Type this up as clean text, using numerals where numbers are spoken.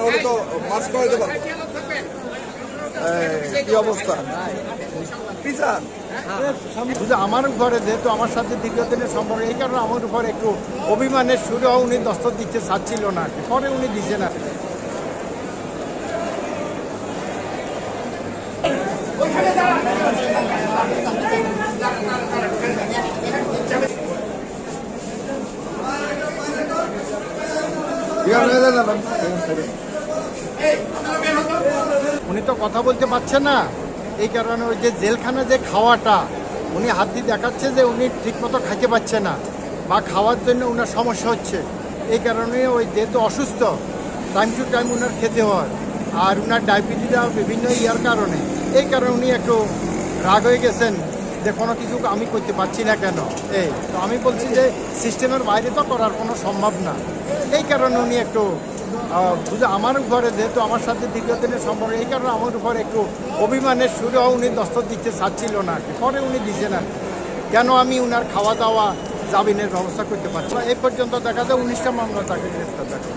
ওটা তো মাছ করে দেবো। কি অবস্থা আমার উপরে যেহেতু আমার সাথে দীর্ঘদিনের সম্পর্ক, এই কারণে আমার উপর একটু অভিমানের সুরে উনি দস্তক দিতে চাচ্ছিল না, পরে উনি দিচ্ছে না। উনি তো কথা বলতে পারছে না, এই কারণে ওই যে জেলখানা যে খাওয়াটা উনি হাত দিয়ে দেখাচ্ছে যে উনি ঠিকমতো খাইতে পারছে না বা খাওয়ার জন্য ওনার সমস্যা হচ্ছে। এই কারণে ওই যেহেতু অসুস্থ, টাইম টু টাইম ওনার খেতে হয়, আর ওনার ডায়াবেটিসটা বিভিন্ন ইয়ার কারণে, এই কারণে উনি একটু রাগ হয়ে গেছেন যে কোনো কিছু আমি করতে পারছি না কেন। এই তো আমি বলছি যে সিস্টেমের বাইরে তো করার কোনো সম্ভব না, এই কারণে উনি একটু বুঝে আমার উপরে যেহেতু আমার সাথে দীর্ঘদিনের সম্পর্ক, এই কারণে আমার উপরে একটু অভিমানের সুরে উনি দস্তক দিতে চাচ্ছিল না, পরে উনি দিচ্ছে না। কেন আমি উনার খাওয়া দাওয়া জামিনের ব্যবস্থা করতে পারছি না। এই পর্যন্ত দেখা যায় 19টা মামলা তাকে গ্রেফতার দেখা।